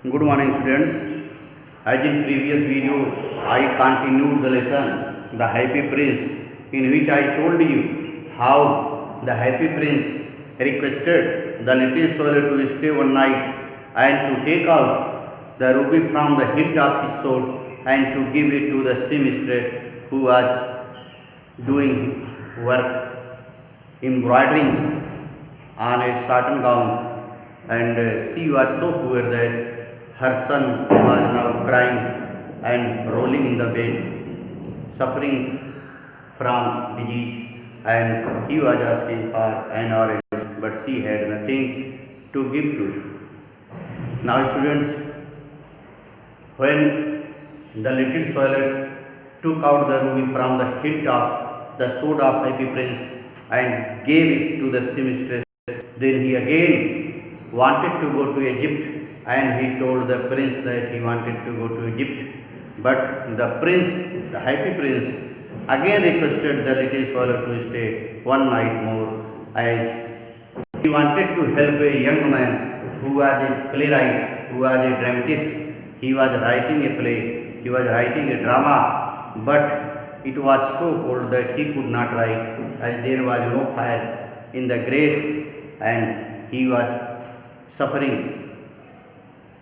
Good morning, students. As in previous video, I continued the lesson, The Happy Prince, in which I told you how the Happy Prince requested the little swallow to stay one night and to take out the ruby from the hilt of his sword and to give it to the seamstress who was doing work embroidering on a satin gown, and she was so poor that her son was now crying and rolling in the bed, suffering from disease, and he was asking for an orange, but she had nothing to give to. Now, students, when the little swallow took out the ruby from the hilt of the sword of Happy Prince and gave it to the seamstress, then he again wanted to go to Egypt, and he told the prince that he wanted to go to Egypt. But the prince, the Happy Prince, again requested the little swallow to stay one night more, as he wanted to help a young man who was a playwright, who was a dramatist. He was writing a play, he was writing a drama, but it was so cold that he could not write, as there was no fire in the grate, and he was suffering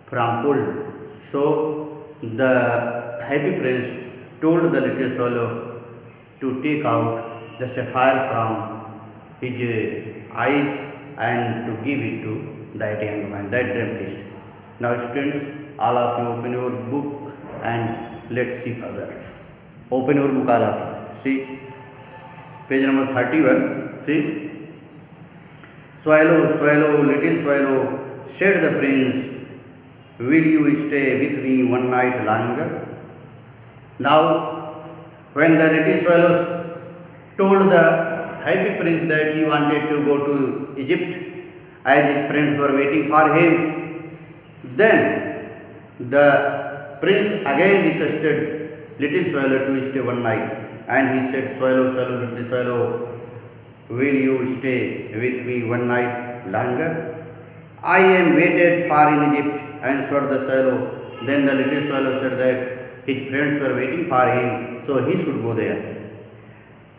from cold. So the Happy Prince told the little swallow to take out the sapphire from his eyes and to give it to that young man, that dramatist. Now, students, all of you open your book and let's see further. Open your book, all of you. See, page number 31. See, swallow, swallow, little swallow, said the prince, will you stay with me one night longer? Now, when the little swallow told the Happy Prince that he wanted to go to Egypt, as his friends were waiting for him, then the prince again requested little swallow to stay one night, and he said, swallow, swallow, little swallow, will you stay with me one night longer? I am waited for in Egypt, answered the swallow. Then the little swallow said that his friends were waiting for him, so he should go there.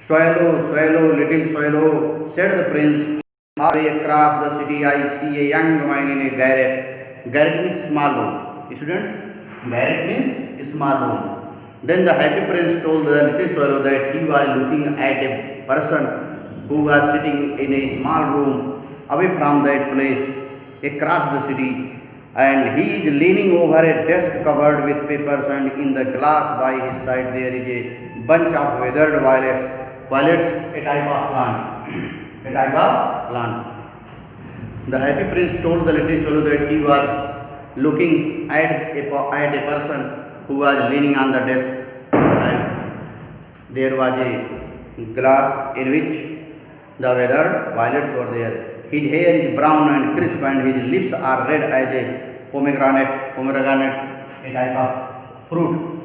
Swallow, swallow, little swallow, said the prince, far away across the city I see a young man in a garret. Garret means small room. Students, garret means small room. Then the Happy Prince told the little swallow that he was looking at a person who was sitting in a small room away from that place across the city, and he is leaning over a desk covered with papers, and in the glass by his side there is a bunch of withered violets. Violets, a type of plant. A type of plant. The Happy Prince told the little swallow that he was looking at a person who was leaning on the desk, and there was a glass in which the withered violets were there. His hair is brown and crisp, and his lips are red as a pomegranate, a type of fruit.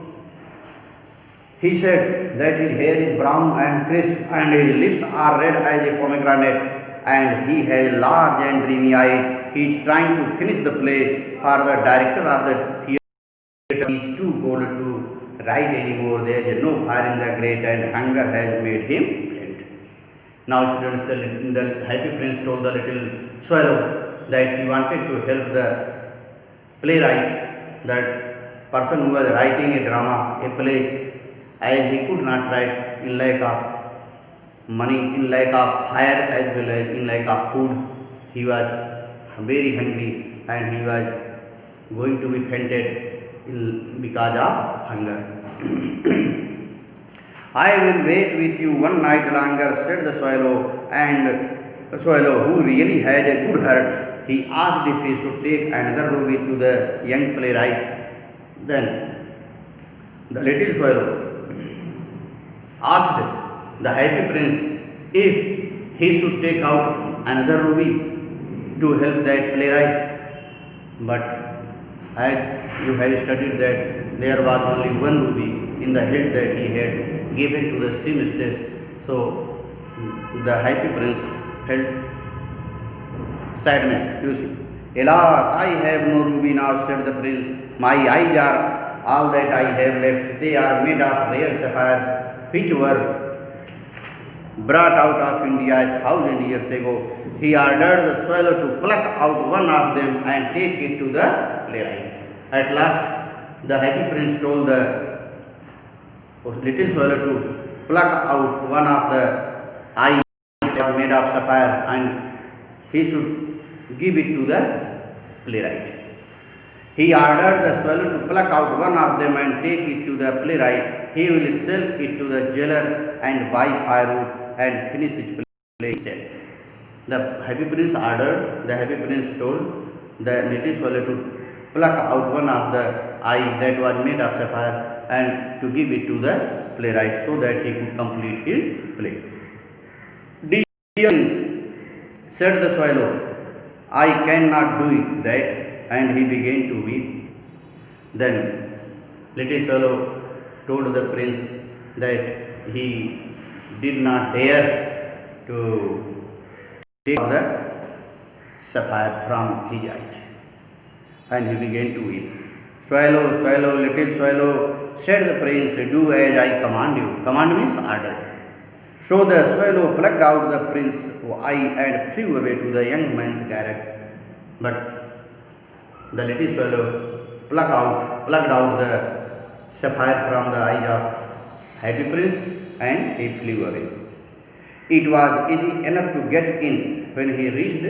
He said that his hair is brown and crisp, and his lips are red as a pomegranate, and he has large and dreamy eyes. He is trying to finish the play, for the director of the theatre is too cold to write anymore. There is no fire in the grate, and hunger has made him faint. Now, students, the Happy Prince told the little swallow that he wanted to help the playwright, that person who was writing a drama, a play, as he could not write in lack of money, in lack of fire, as well as in lack of food. He was very hungry, and he was going to be fainted because of hunger. I will wait with you one night longer, said the swallow, and the swallow, who really had a good heart, he asked if he should take another ruby to the young playwright. Then the little swallow asked the Happy Prince if he should take out another ruby to help that playwright. But as you have studied that there was only one ruby in the hilt that he had given to the seamstress, so the Happy Prince felt sadness, you see. Alas, I have no ruby now, said the prince. My eyes are all that I have left. They are made of rare sapphires, which were brought out of India 1,000 years ago. He ordered the swallow to pluck out one of them and take it to the playwright. At last, the happy prince told the little swallow to pluck out one of the eyes that was made of sapphire, and he should give it to the playwright. He ordered the swallow to pluck out one of them and take it to the playwright. He will sell it to the jailer and buy firewood and finish his play, he said. The happy prince told the little swallow to pluck out one of the eye that was made of sapphire and to give it to the playwright so that he could complete his play. Dear prince, said the swallow, I cannot do that, and he began to weep. Then little swallow told the prince that he did not dare to take the sapphire from his eyes, and he began to weep. Swallow, swallow, little swallow, said the prince, do as I command you. Command means order. So the swallow plucked out the prince's eye and flew away to the young man's garret. But the little swallow plucked out the sapphire from the eye of happy prince, and he flew away. It was easy enough to get in when he reached.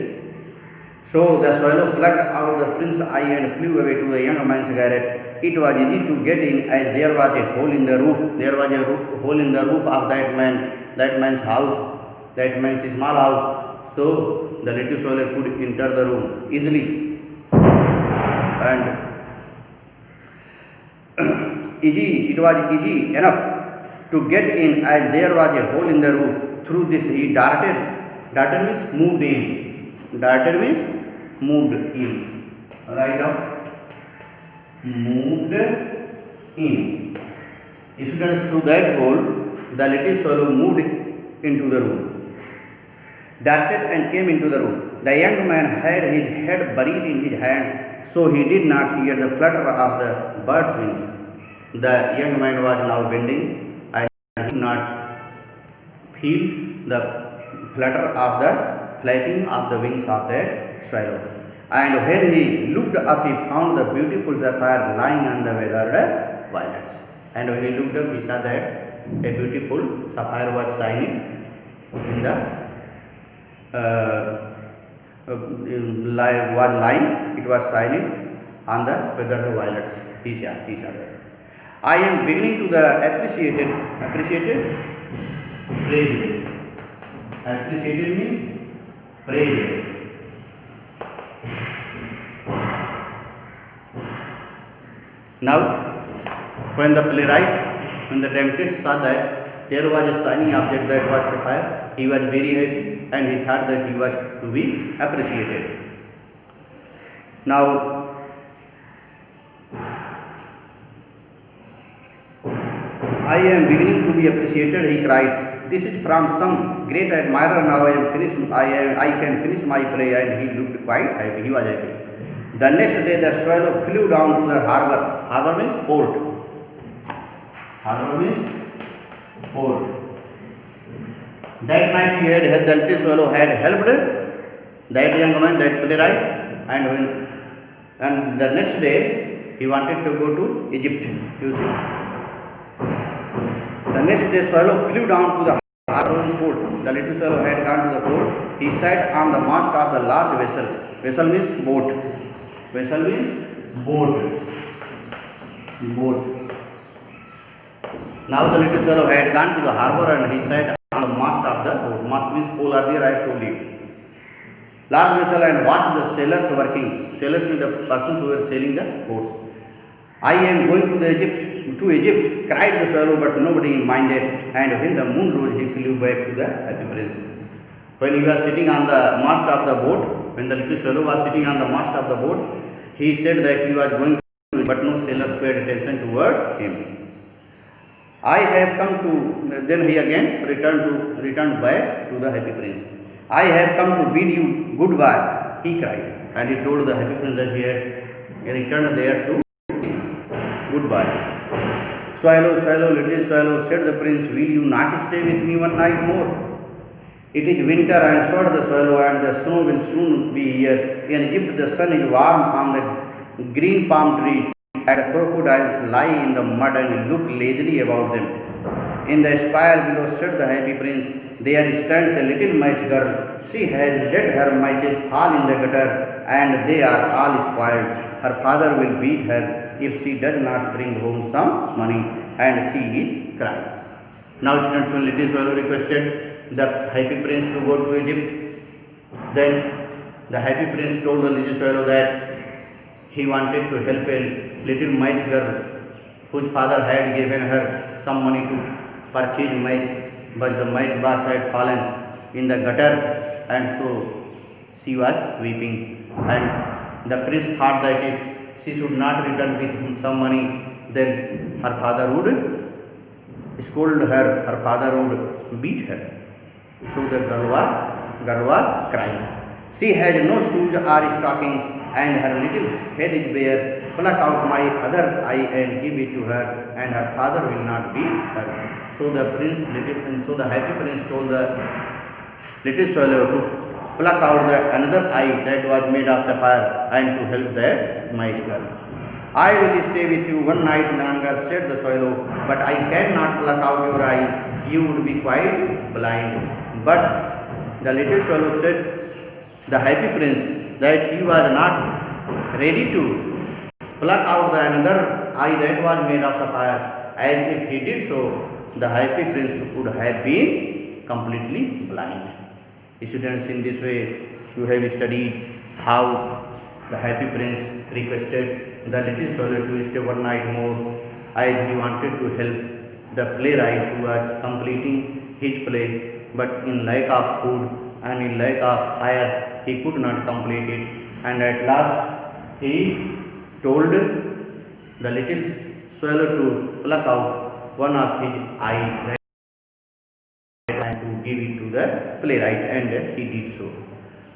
So the swallow plucked out the prince's eye and flew away to the young man's garret. It was easy to get in, as there was a hole in the roof. There was a hole in the roof of that man's house, that man's small house. So the little swallow could enter the room easily, and it was easy enough to get in, as there was a hole in the roof. Through this he darted means moved in. Darted means moved in. Right now, moved in. Students, through that hole, the little swallow moved into the room. Darted and came into the room. The young man had his head buried in his hands, so he did not hear the flutter of the bird's wings. The young man was now bending, and he did not feel the flutter of the flapping of the wings of that swallow. And when he looked up, he found the beautiful sapphire lying on the weathered violets. And when he looked up, he saw that a beautiful sapphire was shining in the it was shining on the weathered violets. He saw that. I am beginning to the appreciated, praised. Appreciated means praised. Now, when the dramatist saw that there was a shining object that was sapphire, he was very happy, and he thought that he was to be appreciated. Now, I am beginning to be appreciated, he cried. This is from some great admirer. Now I can finish my play, and he looked quite happy. He was happy. The next day the swallow flew down to the harbor. Harbor means port. Harbor means port. That night the little swallow had helped that young man, that playwright, and the next day he wanted to go to Egypt. You see. The next day swallow flew down to the harbor port. The little swallow had gone to the port. He sat on the mast of the large vessel. Vessel means boat. Vessel means boat. Now the little swallow had gone to the harbor, and he sat on the mast of the boat. Mast means pole. Earlier I told you. Large vessel, and watched the sailors working. Sailors means the persons who were sailing the boats. I am going to Egypt, cried the swallow, but nobody minded. And when the moon rose, he flew back to the happy prince. When he was sitting on the mast of the boat, when the little swallow was sitting on the mast of the boat, he said that he was going to, but no sailors paid attention towards him. I have come to, then he again returned back to the happy prince. I have come to bid you goodbye, he cried. and he told the happy prince that he had returned there to goodbye. Swallow, swallow, little swallow, said the prince, will you not stay with me one night more? It is winter, answered the swallow, and the snow will soon be here. In Egypt the sun is warm on the green palm tree, and the crocodiles lie in the mud and look lazily about them. In the spire below, said the happy prince, there stands a little mice girl. She has let her mices fall in the gutter, and they are all spoiled. Her father will beat her if she does not bring home some money, and she is crying. Now students, when little swallow requested the happy prince to go to Egypt, then the happy prince told the little swallow that he wanted to help a little mice girl whose father had given her some money to purchase mice, but the mice boss had fallen in the gutter, and so she was weeping. And the prince thought that if she should not return with some money, then her father would scold her, her father would beat her. So the girl was crying. She has no shoes or stockings, and her little head is bare. Pluck out my other eye and give it to her, and her father will not beat her. So the happy prince told the little swallow to pluck out the another eye that was made of sapphire, and to help that mice girl. I will stay with you one night longer, said the swallow, but I cannot pluck out your eye. You would be quite blind. But the little swallow said the happy prince that he was not ready to pluck out the another eye that was made of sapphire, and if he did so, the happy prince would have been completely blind. Students, in this way you have studied how the happy prince requested the little swallow to stay one night more, as he wanted to help the playwright who was completing his play, but in lack of food and in lack of fire he could not complete it, and at last he told the little swallow to pluck out one of his eye and to give it to the playwright, and he did so.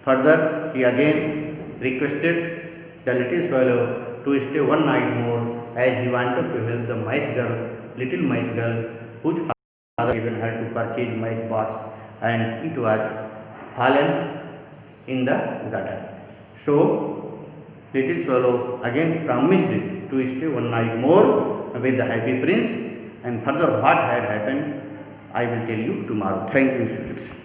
Further, he again requested the little swallow to stay one night more, as he wanted to help the little mice girl whose father given her to purchase mice box, and it was fallen in the gutter. So little swallow again promised to stay one night more with the happy prince, and further what had happened I will tell you tomorrow. Thank you, students.